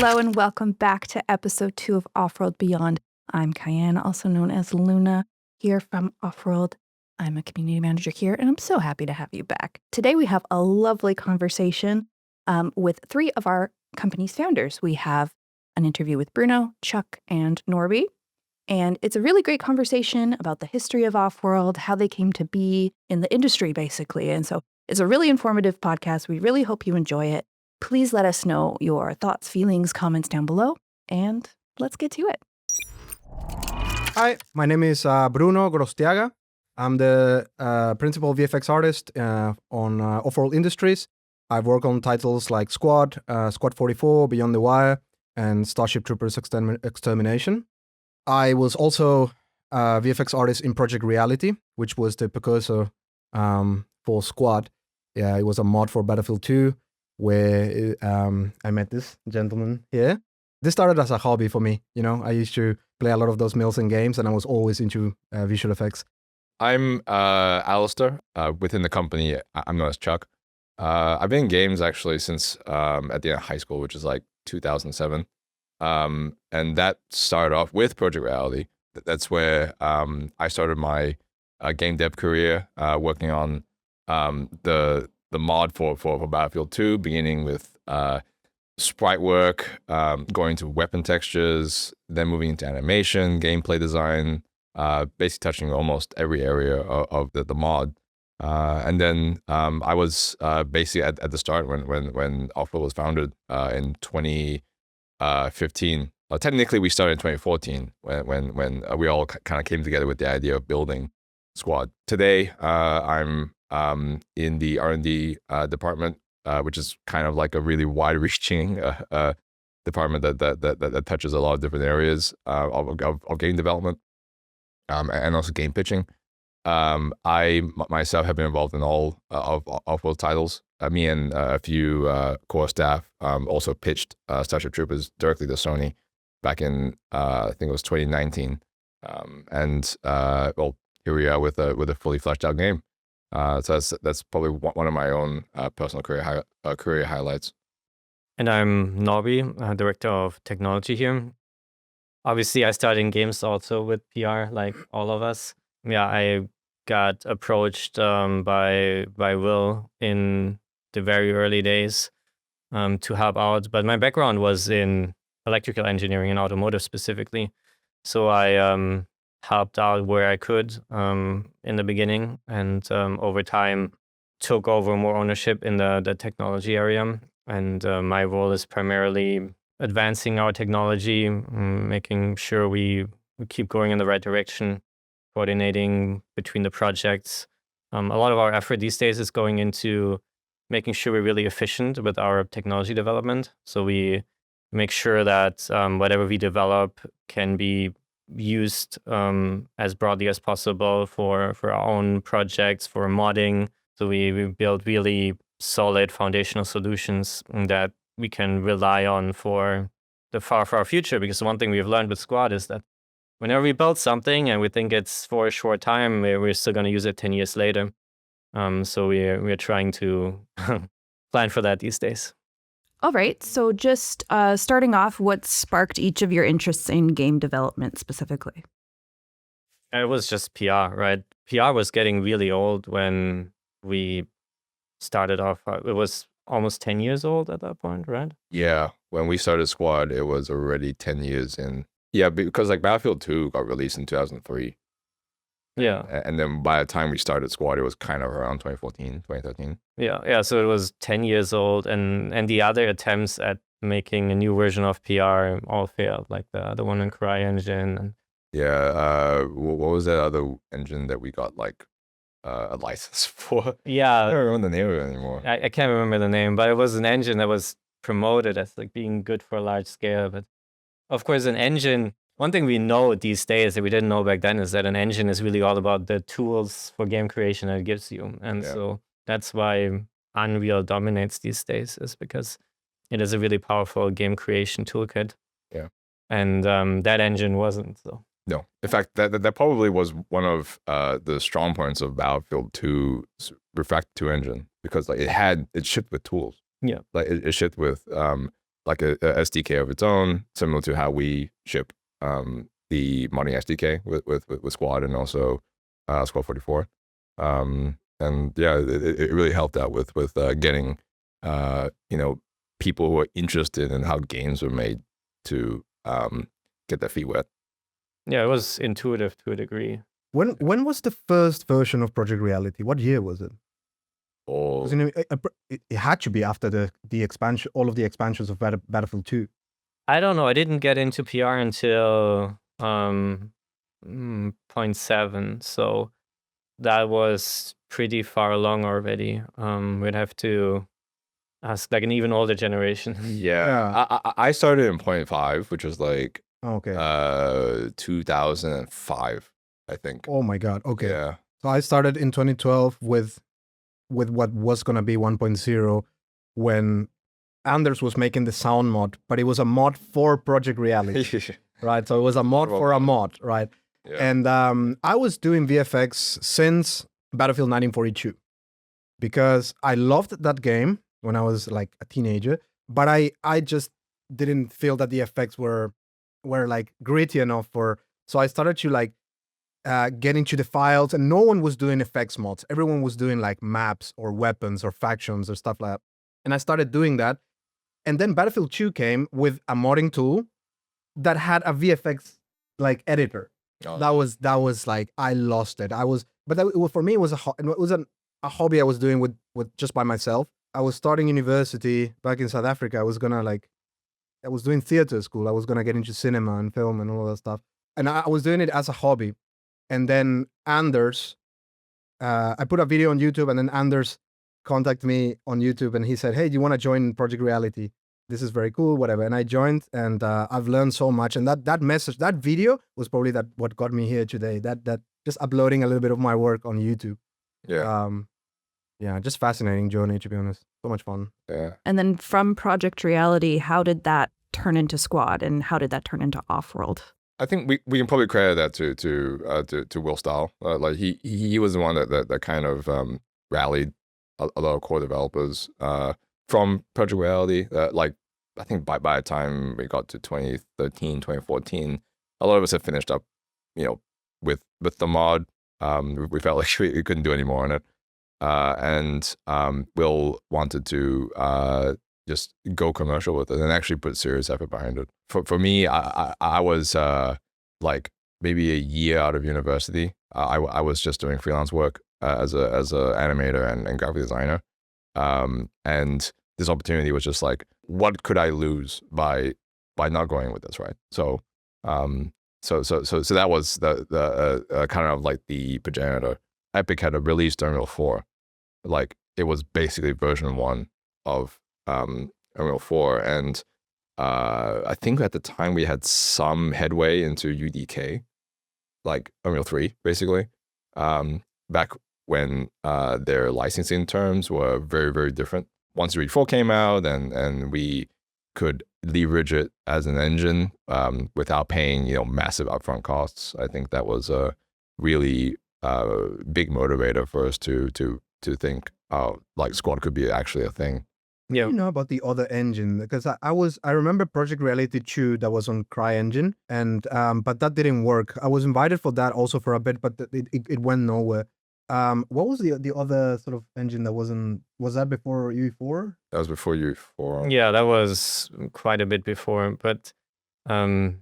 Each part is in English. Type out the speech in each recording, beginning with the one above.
Hello and welcome back to episode 2 of Offworld Beyond. I'm Cayanne, also known as Luna, here from Offworld. I'm a community manager here, and I'm so happy to have you back. Today we have a lovely conversation with 3 of our company's founders. We have an interview with Bruno, Chuc, and Norby. And it's a really great conversation about the history of Offworld, how they came to be in the industry, basically. And so it's a really informative podcast. We really hope you enjoy it. Please let us know your thoughts, feelings, comments down below, and let's get to it. Hi, my name is Bruno Grostiaga. I'm the principal VFX artist on Offworld Industries. I've worked on titles like Squad, Squad 44, Beyond the Wire, and Starship Troopers Extermination. I was also a VFX artist in Project Reality, which was the precursor for Squad. Yeah, it was a mod for Battlefield 2, where I met this gentleman here. This started as a hobby for me. You know, I used to play a lot of those Milsim games, and I was always into visual effects. I'm Alistair. Within the company, I'm known as Chuc. I've been in games actually since at the end of high school, which is like 2007. And that started off with Project Reality. That's where I started my game dev career, working on the mod for Battlefield 2, beginning with sprite work, going to weapon textures, then moving into animation, gameplay design, basically touching almost every area of the mod. And then I was basically at the start when Offworld was founded in 2015. Technically, we started in 2014 when we all kind of came together with the idea of building Squad. Today, I'm in the R&D department, which is kind of like a really wide-reaching department that touches a lot of different areas of game development and also game pitching. I myself have been involved in all of Offworld titles. Me and a few core staff also pitched Starship Troopers directly to Sony back in I think it was 2019, well, here we are with a fully fleshed out game. So that's probably one of my own personal career highlights. And I'm Norby, director of technology here. Obviously, I started in games also with PR, like all of us. Yeah, I got approached by Will in the very early days to help out. But my background was in electrical engineering and automotive specifically. So I helped out where I could in the beginning, and over time took over more ownership in the technology area. And my role is primarily advancing our technology, making sure we keep going in the right direction, coordinating between the projects. A lot of our effort these days is going into making sure we're really efficient with our technology development. So we make sure that whatever we develop can be used as broadly as possible for our own projects, for modding. So we build really solid foundational solutions that we can rely on for the far future. Because one thing we've learned with Squad is that whenever we build something and we think it's for a short time, we're still going to use it 10 years later. So we're trying to plan for that these days. All right, so just starting off, what sparked each of your interests in game development specifically? It was just PR, right? PR was getting really old when we started off. It was almost 10 years old at that point, right? Yeah, when we started Squad, it was already 10 years in. Yeah, because like Battlefield 2 got released in 2003. Yeah. And then by the time we started Squad, it was kind of around 2014, 2013. Yeah. So it was 10 years old, and the other attempts at making a new version of PR all failed, like the one in CryEngine. And yeah, what was that other engine that we got like a license for? Yeah. I don't remember the name of it anymore. I can't remember the name, but it was an engine that was promoted as like being good for a large scale. But of course, an engine, one thing we know these days that we didn't know back then is that an engine is really all about the tools for game creation that it gives you. And so that's why Unreal dominates these days, is because it is a really powerful game creation toolkit. Yeah. And that engine wasn't, so. No, in fact, that probably was one of the strong points of Battlefield 2's Refractor 2 engine, because like it shipped with tools. Yeah, like it shipped with like a SDK of its own, similar to how we ship the modding SDK with Squad and also Squad 44. And yeah, it really helped out with getting people who are interested in how games are made to get their feet wet. Yeah, it was intuitive to a degree. When was the first version of Project Reality? What year was it? Or 'Cause, it had to be after the expansion, all of the expansions of Battlefield 2. I don't know. I didn't get into PR until 0.7, so that was pretty far along already. We'd have to ask like an even older generation. yeah, I started in 0.5, which was like Okay. 2005, I think. Oh my God. Okay. Yeah. So I started in 2012 with what was gonna be 1.0 when Anders was making the sound mod, but it was a mod for Project Reality, right? So it was a mod for a mod, right? Yeah. And I was doing VFX since Battlefield 1942 because I loved that game when I was like a teenager, but I just didn't feel that the effects were like gritty enough for. So I started to like get into the files, and no one was doing effects mods. Everyone was doing like maps or weapons or factions or stuff like that. And I started doing that. And then Battlefield 2 came with a modding tool that had a VFX like editor. Oh. That was like I lost it. For me it was a hobby I was doing with just by myself. I was starting university back in South Africa. I was doing theater school. I was gonna get into cinema and film and all of that stuff. And I was doing it as a hobby. And then Anders, I put a video on YouTube, and then Anders contacted me on YouTube, and he said, "Hey, do you want to join Project Reality? This is very cool, whatever." And I joined, and I've learned so much. And that video was probably what got me here today. That just uploading a little bit of my work on YouTube. Yeah. Yeah, just fascinating journey, to be honest. So much fun. Yeah. And then from Project Reality, how did that turn into Squad, and how did that turn into Offworld? I think we can probably credit that to Will Stahl. Like he was the one that kind of rallied a lot of core developers from Project Reality. Like I think by the time we got to 2013, 2014, a lot of us had finished up, with the mod. We felt like we couldn't do any more on it, and Will wanted to just go commercial with it and actually put serious effort behind it. For me, I was like maybe a year out of university. I was just doing freelance work as a animator and graphic designer, and this opportunity was just like, what could I lose by not going with this, right? So so that was the kind of like the progenitor. Epic had released Unreal 4, like it was basically version 1 of Unreal 4, and I think at the time we had some headway into UDK, like Unreal 3, basically. Back when their licensing terms were very, very different. Once Unreal 4 came out, and we could leverage it as an engine without paying massive upfront costs. I think that was a really big motivator for us to think, like Squad could be actually a thing. Yeah. You know about the other engine, because I remember Project Reality 2 that was on CryEngine, and but that didn't work. I was invited for that also for a bit, but it went nowhere. What was the other sort of engine that was that before UE4? That was before UE4. Yeah, that was quite a bit before, but yeah,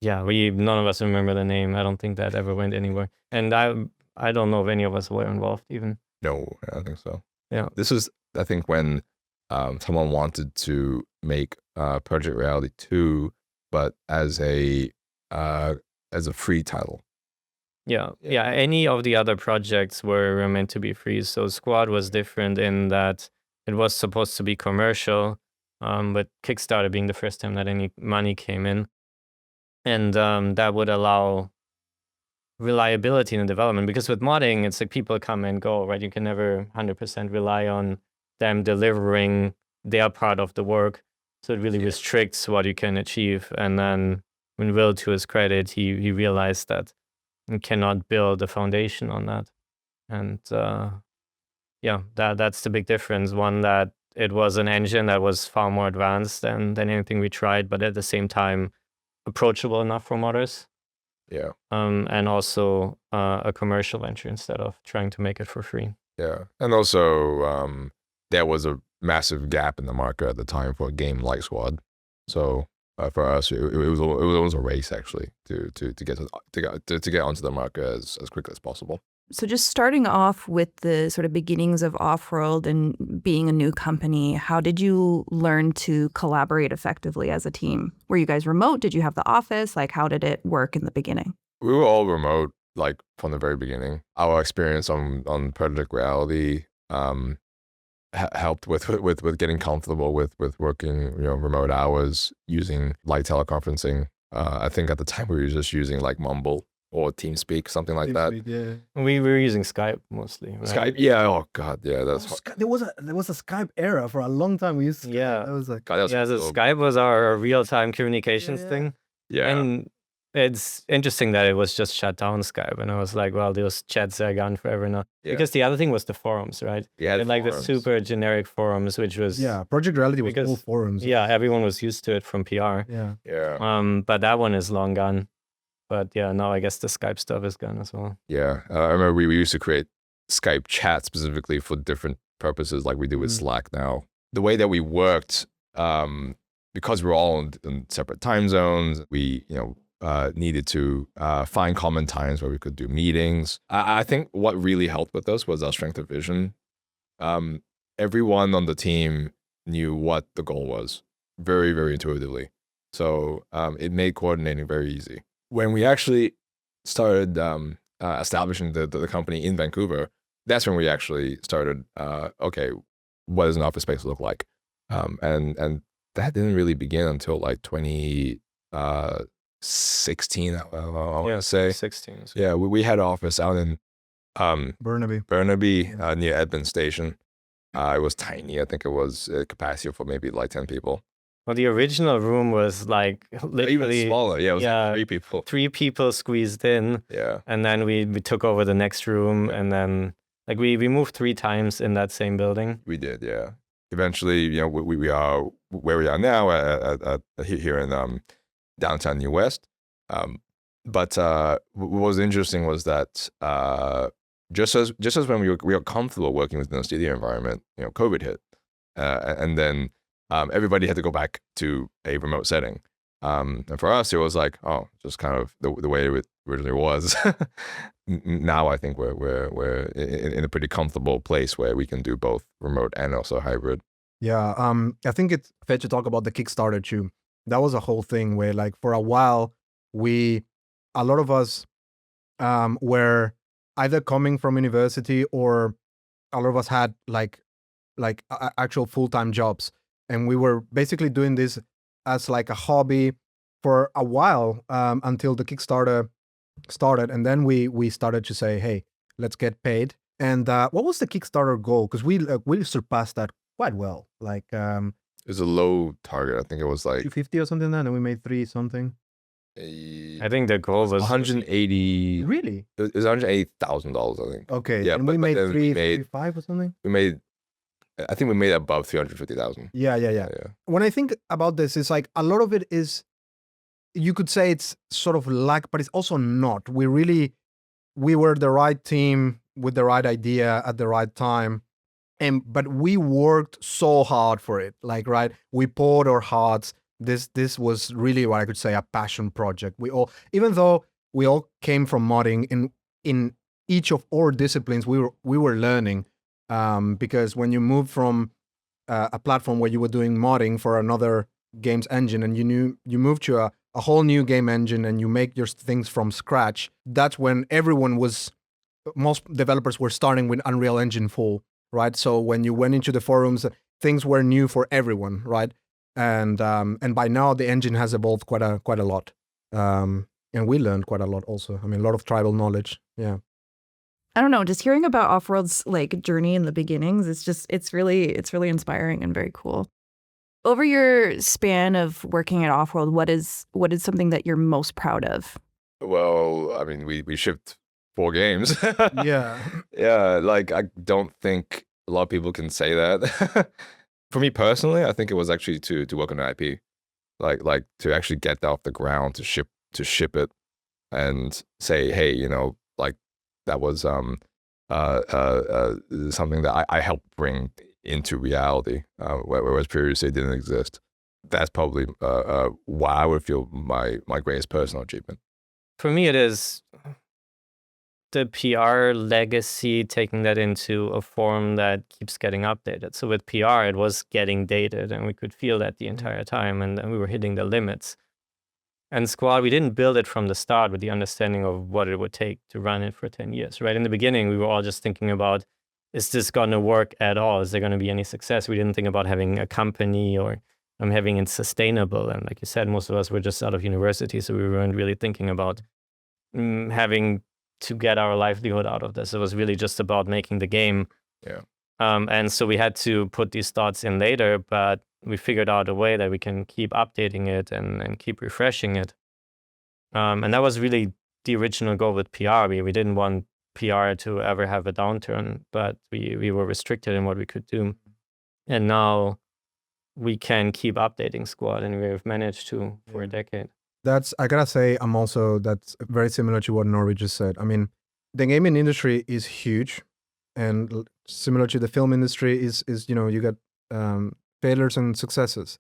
none of us remember the name. I don't think that ever went anywhere, and I don't know if any of us were involved even. No, I don't think so. Yeah, this was, I think, when someone wanted to make Project Reality 2, but as a free title. Yeah. Any of the other projects were meant to be free. So Squad was different in that it was supposed to be commercial, but Kickstarter being the first time that any money came in, and that would allow reliability in the development. Because with modding, it's like people come and go, right? You can never 100% rely on them delivering their part of the work. So it really restricts what you can achieve. And then when Will, to his credit, he realized that you cannot build a foundation on that. And yeah, that's the big difference. One, that it was an engine that was far more advanced than anything we tried, but at the same time approachable enough for modders. Yeah. And also a commercial venture instead of trying to make it for free. Yeah. And also there was a massive gap in the market at the time for a game like Squad. So for us, it was almost a race actually to get onto the market as quickly as possible. So just starting off with the sort of beginnings of Offworld and being a new company, how did you learn to collaborate effectively as a team? Were you guys remote? Did you have the office? Like, how did it work in the beginning? We were all remote, like from the very beginning. Our experience on Project Reality helped with getting comfortable with working, remote hours, using light teleconferencing. I think at the time we were just using like Mumble or TeamSpeak, something like that. Yeah. We were using Skype mostly. Right? Skype, yeah. Oh God, yeah. That's There was a Skype era for a long time. We used Skype. Yeah. That was like God, that was Yeah, so cool. Skype was our real-time communications thing. Yeah. And it's interesting that it was just shut down Skype. And I was like, well, those chats are gone forever now. Yeah. Because the other thing was the forums, right? Yeah, And like the forums. super generic forums, which was, Project Reality was Because- all forums. yeah, everyone was used to it from PR. Yeah. Yeah. But that one is long gone. But yeah, now I guess the Skype stuff is gone as well. Yeah. I remember we used to create Skype chat specifically for different purposes, like we do with Slack now. The way that we worked, because we're all in separate time zones, we needed to find common times where we could do meetings. I think what really helped with us was our strength of vision. Everyone on the team knew what the goal was very, very intuitively. So it made coordinating very easy. When we actually started establishing the company in Vancouver, that's when we actually started, okay, what does an office space look like? And that didn't really begin until like 2016, I want to say. 16. So. Yeah, we had an office out in Burnaby. near Edmund Station. It was tiny. I think it was a capacity for maybe like 10 people. Well, the original room was like literally Even smaller. Yeah, it was yeah, like 3 people. 3 people squeezed in. Yeah. And then we took over the next room. And then like we moved 3 times in that same building. We did, yeah. Eventually, we are where we are now at here in downtown New West. But what was interesting was that just as when we were comfortable working within a studio environment, COVID hit, and then everybody had to go back to a remote setting. And for us, it was like, just kind of the way it originally was. Now I think we're in a pretty comfortable place where we can do both remote and also hybrid. Yeah, I think it's fair to talk about the Kickstarter too. That was a whole thing where, like, for a while, a lot of us were either coming from university or a lot of us had like actual full-time jobs, and we were basically doing this as like a hobby for a while until the Kickstarter started, and then we started to say, hey, let's get paid. And what was the Kickstarter goal? Because we surpassed that quite well. Like It was a low target. I think it was like 250 or something then, and we made 3 something. I think the goal was 180. Really? It was $180,000, I think. Okay. Yeah, and but we made then 335 or something. I think we made above 350,000. Yeah. When I think about this, it's like a lot of it is, you could say it's sort of luck, but it's also not. We were the right team with the right idea at the right time. But we worked so hard for it. Like, right, we poured our hearts. This was really what I could say a passion project. Even though we all came from modding in each of our disciplines, we were learning. Because when you move from a platform where you were doing modding for another game's engine, and you move to a whole new game engine and you make your things from scratch, that's when most developers were starting with Unreal Engine 4, right? So when you went into the forums, things were new for everyone, right? And by now the engine has evolved quite a lot, and we learned quite a lot also. I mean, a lot of tribal knowledge. Yeah. I don't know, just hearing about Offworld's like journey in the beginnings, it's really inspiring and very cool. Over your span of working at Offworld, what is something that you're most proud of? Well, I mean, we shipped 4 games. Yeah. Yeah, like I don't think a lot of people can say that. For me personally, I think it was actually to work on an IP, like to actually get that off the ground, to ship it, and say, hey, like that was something that I helped bring into reality, whereas previously it didn't exist. That's probably why I would feel my greatest personal achievement. For me, it is the PR legacy, taking that into a form that keeps getting updated. So with PR, it was getting dated, and we could feel that the entire time, and we were hitting the limits. And Squad, we didn't build it from the start with the understanding of what it would take to run it for 10 years, right? In the beginning, we were all just thinking about, is this going to work at all? Is there going to be any success? We didn't think about having a company or having it sustainable. And like you said, most of us were just out of university, so we weren't really thinking about having to get our livelihood out of this. It was really just about making the game. Yeah. And so we had to put these thoughts in later, but we figured out a way that we can keep updating it and keep refreshing it. And that was really the original goal with PR. We didn't want PR to ever have a downturn, but we were restricted in what we could do. And now we can keep updating Squad, and we've managed to for a decade. I gotta say, that's very similar to what Norby just said. I mean, the gaming industry is huge, and similar to the film industry is you got failures and successes.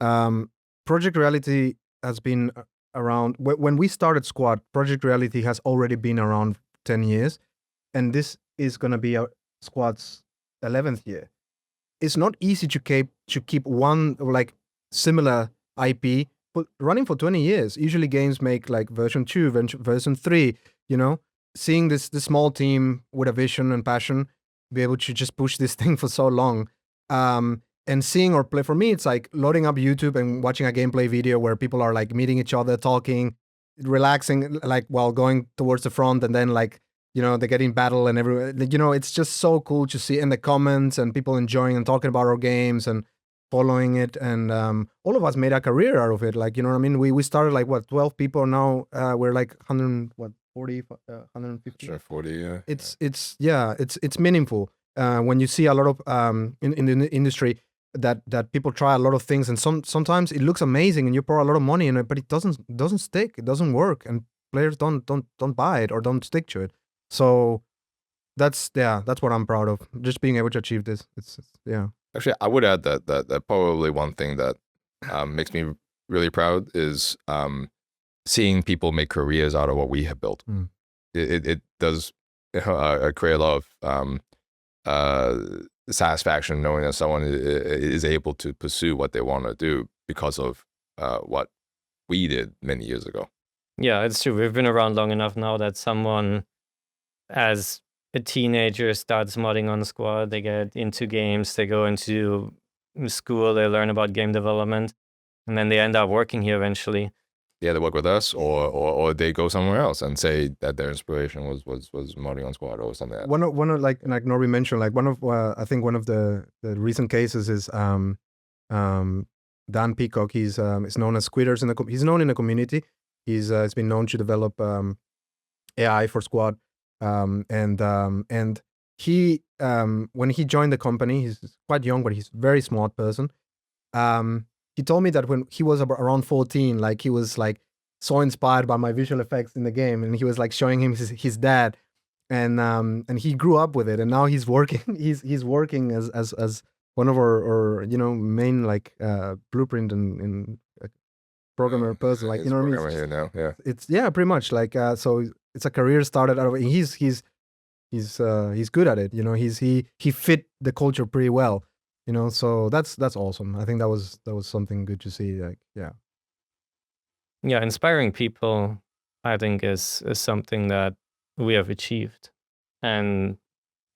Project Reality has been around when we started Squad. Project Reality has already been around 10 years, and this is gonna be our Squad's 11th year. It's not easy to keep one like similar IP running for 20 years. Usually games make like version 2, version 3, seeing this small team with a vision and passion be able to just push this thing for so long, and seeing or play, for me it's like loading up YouTube and watching a gameplay video where people are like meeting each other, talking, relaxing, like while going towards the front, and then like they get in battle and it's just so cool to see in the comments and people enjoying and talking about our games and following it, and all of us made a career out of it. Like, what I mean? We started like 12 people. Now we're like 140, 150. Sure, 40. Yeah. It's meaningful when you see a lot of in the industry that people try a lot of things, and sometimes it looks amazing and you pour a lot of money in it, but it doesn't stick. It doesn't work, and players don't buy it or don't stick to it. So that's what I'm proud of. Just being able to achieve this. It's Actually, I would add that probably one thing that makes me really proud is seeing people make careers out of what we have built. It does create a lot of satisfaction knowing that someone is able to pursue what they want to do because of what we did many years ago. Yeah, it's true. We've been around long enough now that someone, as a teenager, starts modding on Squad, they get into games, they go into school, they learn about game development, and then they end up working here eventually. Yeah, they work with us, or they go somewhere else and say that their inspiration was modding on Squad or something. One of like Norby mentioned, like I think one of the recent cases is Dan Peacock. He's known as Squitters he's known in the community. He's been known to develop AI for Squad. And he when he joined the company, he's quite young, but he's a very smart person. He told me that when he was around 14, like he was like so inspired by my visual effects in the game, and he was like showing him his dad, and he grew up with it, and now he's working. he's working as one of our main like blueprint in programmer person, like what I mean. Here now, yeah. It's pretty much like so. It's a career started out of it. He's good at it. He fit the culture pretty well. So that's awesome. I think that was something good to see. Like, yeah, inspiring people, I think, is something that we have achieved, and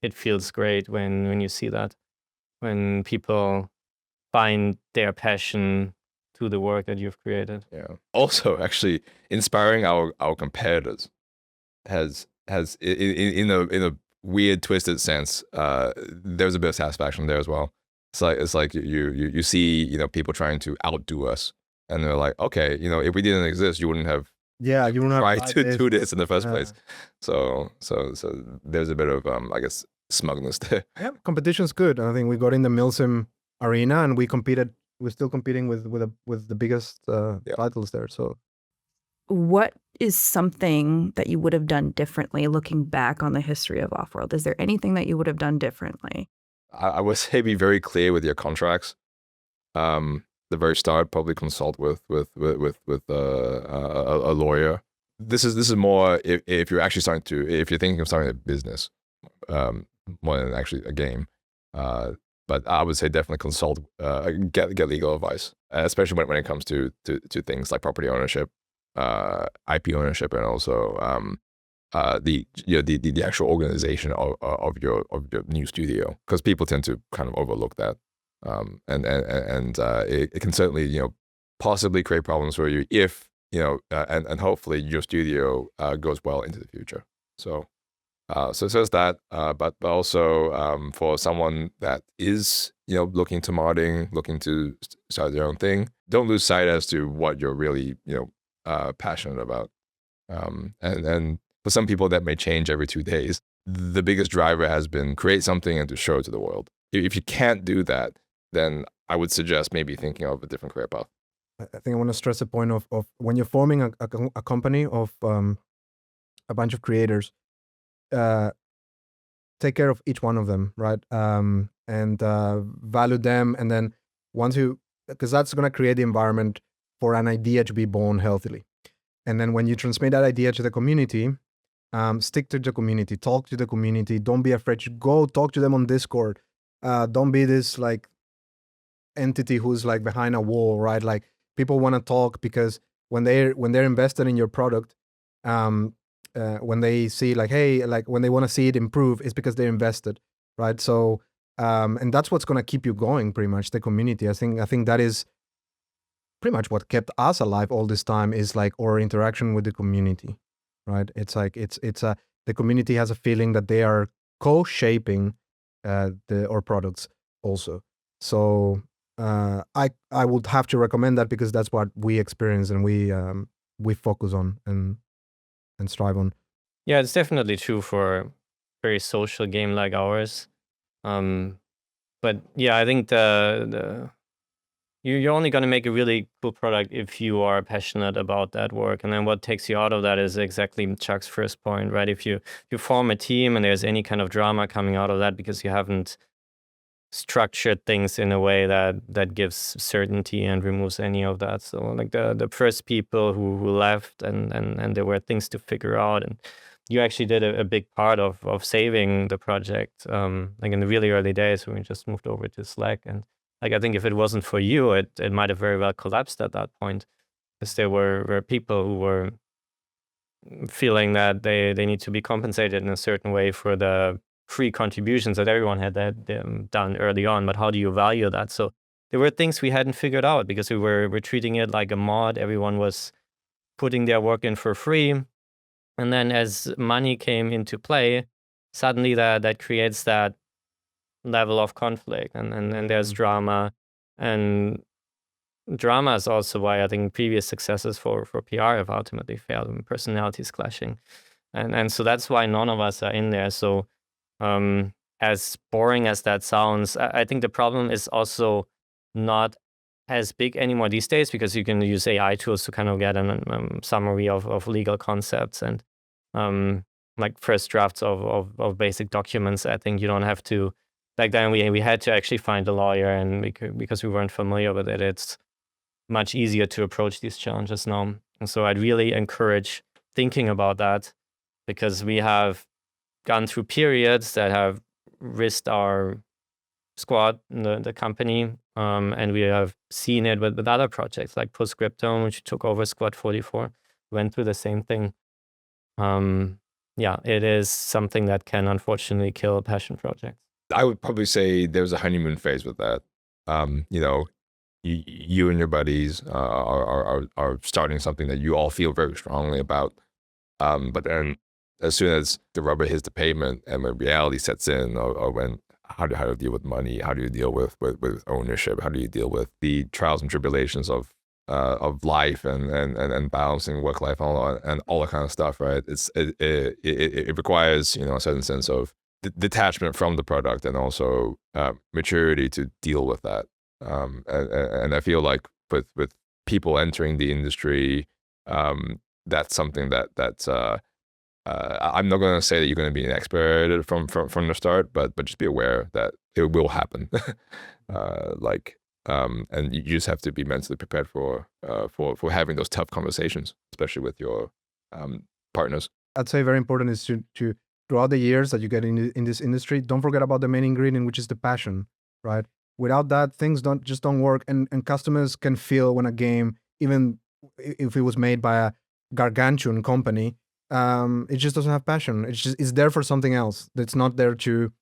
it feels great when you see that, when people find their passion to the work that you've created. Yeah. Also, actually, inspiring our competitors has in a weird twisted sense. There's a bit of satisfaction there as well. It's like you see people trying to outdo us, and they're like, okay, if we didn't exist, you wouldn't have tried to do this in the first place. So there's a bit of I guess smugness there. Yeah, competition's good. I think we got in the Milsim arena, and we competed. We're still competing with the biggest titles there. So, what is something that you would have done differently looking back on the history of Offworld? Is there anything that you would have done differently? I would say be very clear with your contracts. The very start, probably consult with a lawyer. This is more if you're actually if you're thinking of starting a business, more than actually a game. But I would say definitely consult, get legal advice, especially when it comes to things like property ownership, IP ownership, and also the actual organization of your new studio, because people tend to kind of overlook that. And it can certainly possibly create problems for you if and hopefully your studio goes well into the future. So there's that, but also for someone that is looking to modding, looking to start their own thing, don't lose sight as to what you're really passionate about. And for some people that may change every 2 days. The biggest driver has been create something and to show it to the world. If you can't do that, then I would suggest maybe thinking of a different career path. I think I want to stress the point of when you're forming a company of a bunch of creators, take care of each one of them, right? And value them, and then because that's going to create the environment for an idea to be born healthily. And then when you transmit that idea to the community, stick to the community, talk to the community. Don't be afraid to go talk to them on Discord. Don't be this like entity who's like behind a wall, right? Like people want to talk because when they're invested in your product, when they see like, hey, like when they want to see it improve, it's because they're invested, right? So and that's what's going to keep you going, pretty much, the community. I think that is pretty much what kept us alive all this time, is like our interaction with the community, right? It's like the community has a feeling that they are co-shaping our products also. So I would have to recommend that because that's what we experience and we focus on and strive on. Yeah, it's definitely true for a very social game like ours. But yeah, I think you're only going to make a really cool product if you are passionate about that work. And then what takes you out of that is exactly Chuck's first point, right? If you form a team and there's any kind of drama coming out of that because you haven't structured things in a way that gives certainty and removes any of that. So like the first people who left and there were things to figure out, and you actually did a big part of saving the project, like in the really early days when we just moved over to Slack. And like I think if it wasn't for you, it might have very well collapsed at that point, because there were people who were feeling that they need to be compensated in a certain way for the free contributions that everyone had done early on. But how do you value that? So there were things we hadn't figured out because we were treating it like a mod. Everyone was putting their work in for free. And then as money came into play, suddenly that creates that level of conflict, and there's drama. And drama is also why I think previous successes for PR have ultimately failed, and personalities clashing. And so that's why none of us are in there. So as boring as that sounds, I think the problem is also not as big anymore these days, because you can use AI tools to kind of get a summary of legal concepts and like first drafts of basic documents. I think you don't have to. Back then we had to actually find a lawyer, and because we weren't familiar with it, it's much easier to approach these challenges now. And so I'd really encourage thinking about that, because we have gone through periods that have risked our squad, the company, and we have seen it with other projects like Postscriptum, which took over Squad 44, went through the same thing. Yeah, it is something that can unfortunately kill passion projects. I would probably say there's a honeymoon phase with that. You and your buddies are starting something that you all feel very strongly about, but then as soon as the rubber hits the pavement and when reality sets in, or when how do you deal with money, how do you deal with ownership, how do you deal with the trials and tribulations of life and balancing work life and all that kind of stuff, right? It requires a certain sense of detachment from the product, and also maturity to deal with that. And I feel like with people entering the industry, that's something that's I'm not going to say that you're going to be an expert from the start, but just be aware that it will happen. And you just have to be mentally prepared for having those tough conversations, especially with your partners. I'd say very important is to throughout the years that you get in this industry, don't forget about the main ingredient, which is the passion, right? Without that, things don't work, and customers can feel when a game, even if it was made by a gargantuan company, it just doesn't have passion. It's there for something else. It's not there to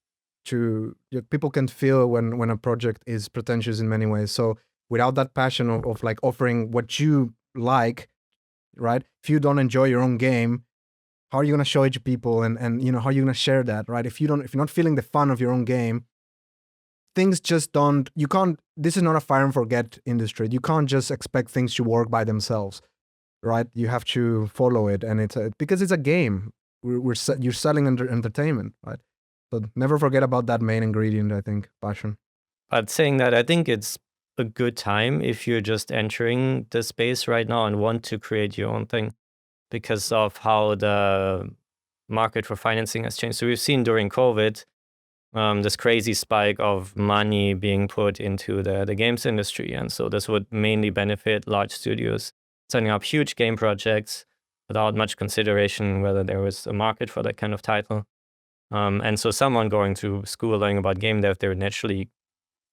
people can feel when a project is pretentious in many ways. So without that passion of like offering what you like, right? If you don't enjoy your own game, how are you going to show it to people, and how are you going to share that, right? If you're not feeling the fun of your own game, things just don't. You can't. This is not a fire and forget industry. You can't just expect things to work by themselves, right? You have to follow it, and because it's a game. You're selling entertainment, right? So never forget about that main ingredient. I think passion. But saying that, I think it's a good time if you're just entering the space right now and want to create your own thing, because of how the market for financing has changed. So we've seen during COVID this crazy spike of money being put into the games industry. And so this would mainly benefit large studios setting up huge game projects without much consideration whether there was a market for that kind of title. And so someone going to school learning about game dev, they would naturally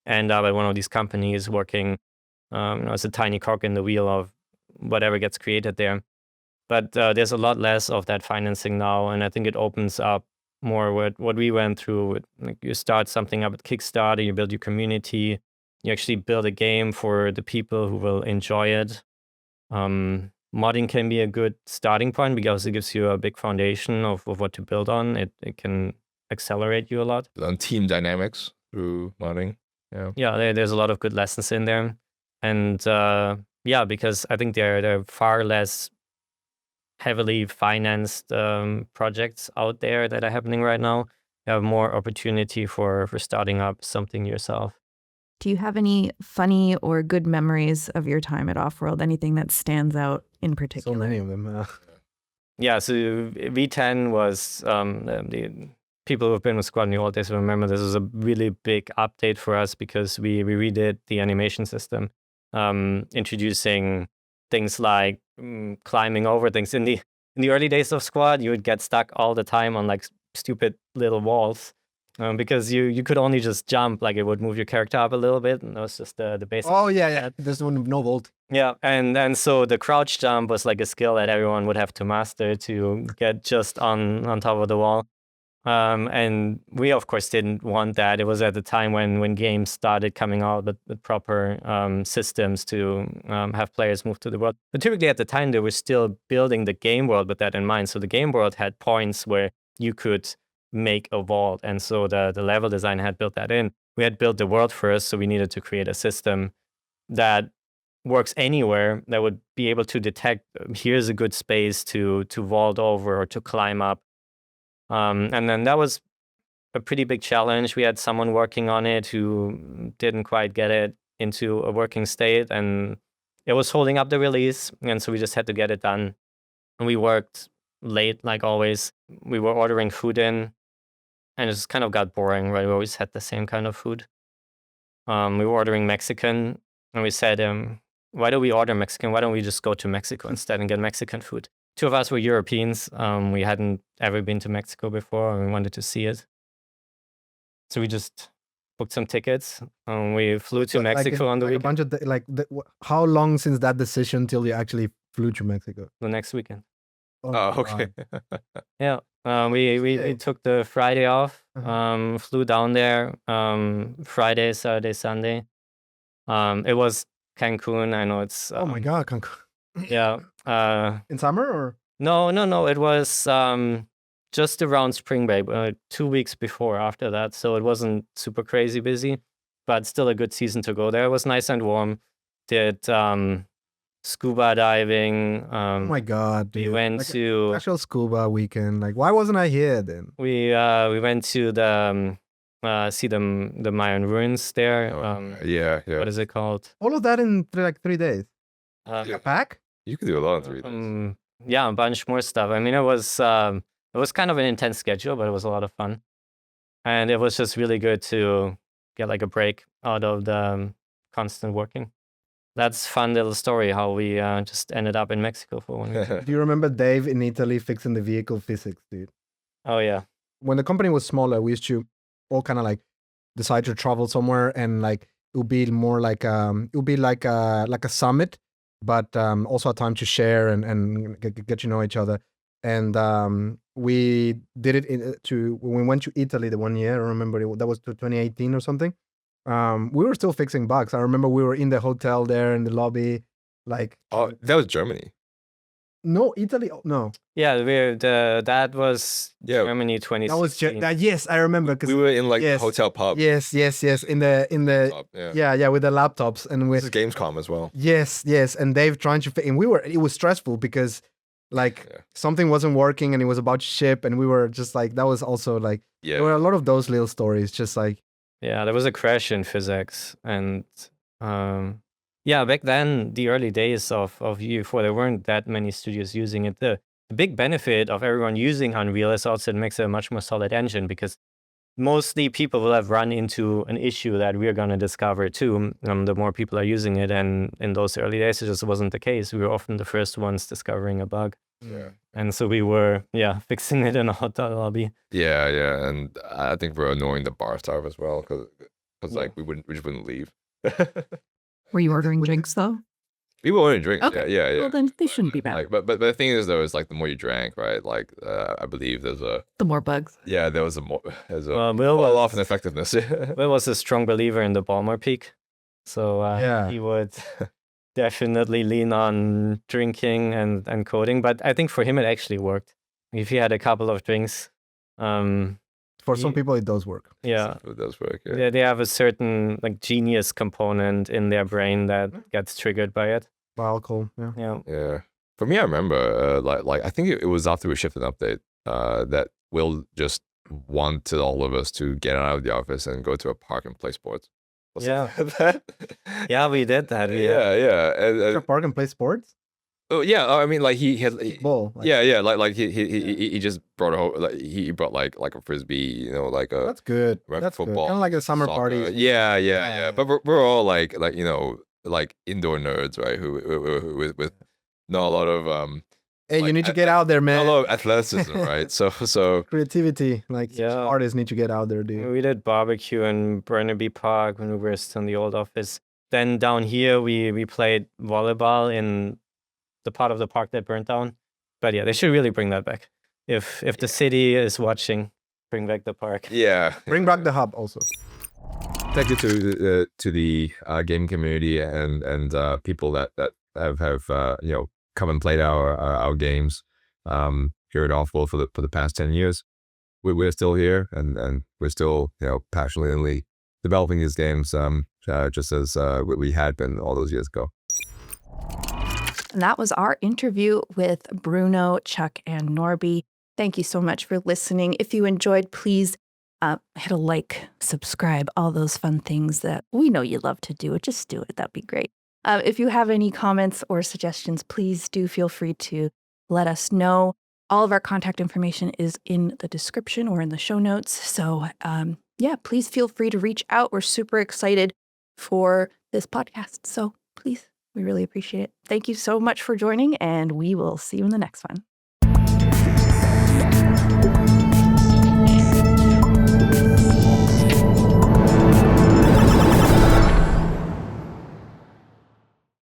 end up at one of these companies working as a tiny cog in the wheel of whatever gets created there. But there's a lot less of that financing now, and I think it opens up more what we went through. Like you start something up at Kickstarter, you build your community, you actually build a game for the people who will enjoy it. Modding can be a good starting point because it gives you a big foundation of what to build on. It can accelerate you a lot. On team dynamics through modding. Yeah, there's a lot of good lessons in there. And because I think there are far less heavily financed projects out there that are happening right now. You have more opportunity for starting up something yourself. Do you have any funny or good memories of your time at Offworld? Anything that stands out in particular? So many of them. Yeah, so V10 was the people who've been with Squad in the old days will remember this was a really big update for us because we redid the animation system, introducing things like climbing over things. In the early days of Squad, you would get stuck all the time on like stupid little walls because you could only just jump. Like it would move your character up a little bit, and that was just the basic. Oh yeah. There's no vault. Yeah, and so the crouch jump was like a skill that everyone would have to master to get just on top of the wall. And we, of course, didn't want that. It was at the time when games started coming out with proper systems to have players move to the world. But typically at the time, they were still building the game world with that in mind. So the game world had points where you could make a vault. And so the level design had built that in. We had built the world first, so we needed to create a system that works anywhere, that would be able to detect, here's a good space to vault over or to climb up. And then that was a pretty big challenge. We had someone working on it who didn't quite get it into a working state, and it was holding up the release. And so we just had to get it done. And we worked late, like always. We were ordering food in, and it just kind of got boring, right? We always had the same kind of food. We were ordering Mexican, and we said, why do we order Mexican? Why don't we just go to Mexico instead and get Mexican food? Two of us were Europeans. We hadn't ever been to Mexico before, and we wanted to see it. So we just booked some tickets. We flew to Mexico on the weekend. A bunch of how long since that decision till you actually flew to Mexico? The next weekend. Oh, okay. Yeah. We took the Friday off. Flew down there. Friday, Saturday, Sunday. It was Cancun. I know it's. Oh my God, Cancun. Yeah. In summer or? No. It was just around spring break, 2 weeks before after that. So it wasn't super crazy busy, but still a good season to go there. It was nice and warm. Did scuba diving. Oh my God, dude. We went to actual scuba weekend. Like, why wasn't I here then? We went to the see the Mayan ruins there. Yeah. What is it called? All of that in like 3 days. Uh, A pack? You could do a lot in 3 days. Yeah, a bunch more stuff. I mean, it was kind of an intense schedule, but it was a lot of fun, and it was just really good to get like a break out of the constant working. That's a fun little story how we just ended up in Mexico for 1 week. Do you remember Dave in Italy fixing the vehicle physics, dude? Oh yeah. When the company was smaller, we used to all kind of like decide to travel somewhere, and like it would be more like it would be like a summit, but also a time to share and get to know each other. And we did it when we went to Italy the 1 year. I remember that was 2018 or something. We were still fixing bugs. I remember we were in the hotel there in the lobby, like Oh, that was Germany. no, Italy, no. Yeah, that was Yeah. Germany 2016. That was yes, I remember because We were in like yes, hotel pub. yes, in the Pub, yeah. yeah with the laptops and This with is Gamescom as well. yes, and Dave trying to and it was stressful because like something wasn't working and it was about to ship, and we were just like, that was also like there were a lot of those little stories, just like Yeah, there was a crash in physics, and yeah, back then, the early days of UE4, there weren't that many studios using it. The big benefit of everyone using Unreal is also it makes it a much more solid engine, because mostly people will have run into an issue that we're going to discover too, the more people are using it. And in those early days, it just wasn't the case. We were often the first ones discovering a bug. Yeah. And so we were, fixing it in a hotel lobby. Yeah, and I think we're annoying the bar staff as well, because like we just wouldn't leave. Were you ordering drinks though? We were ordering drinks. Okay. Yeah. Well, then they shouldn't be bad. Like, but the thing is though, is like the more you drank, right? Like, I believe there's a The more bugs. there was there's a Well, Will fall was- off in effectiveness. Will was a strong believer in the Balmer peak. So Yeah. he would definitely lean on drinking and coding. But I think for him, it actually worked. If he had a couple of drinks, for some people it does work. yeah, It does work. Yeah. they have a certain like genius component in their brain that gets triggered by it. By alcohol, yeah. Yeah. Yeah. For me, I remember like I think it was after we shipped an update that Will just wanted all of us to get out of the office and go to a park and play sports. Was Yeah. that? Yeah, we did that. Yeah. Go to park and play sports? Oh yeah, I mean like he had Ball. Like, yeah, like he just brought a whole, like he brought like a frisbee, you know, like a that's good. rec That's football, Kind of like a summer soccer. party. Yeah. But we're all like you know, like indoor nerds, right? Who with not a lot of Hey, you like, need to get out there, not a man. lot of athleticism, right? So Creativity, like Yeah. artists need to get out there, dude. We did barbecue in Burnaby Park when we were still in the old office. Then down here, we played volleyball in the part of the park that burnt down. But yeah, they should really bring that back. If the city is watching, bring back the park. yeah. Bring back the hub also. Thank you to the gaming community and people that have you know, come and played our games here at Offworld for the past 10 years. We're still here and we're still, you know, passionately developing these games just as we had been all those years ago. And that was our interview with Bruno, Chuc, and Norby. Thank you so much for listening. If you enjoyed, please hit a like, subscribe, all those fun things that we know you love to do. Just do it. That'd be great. If you have any comments or suggestions, please do feel free to let us know. All of our contact information is in the description or in the show notes. So yeah, please feel free to reach out. We're super excited for this podcast. So please, we really appreciate it. Thank you so much for joining, and we will see you in the next one.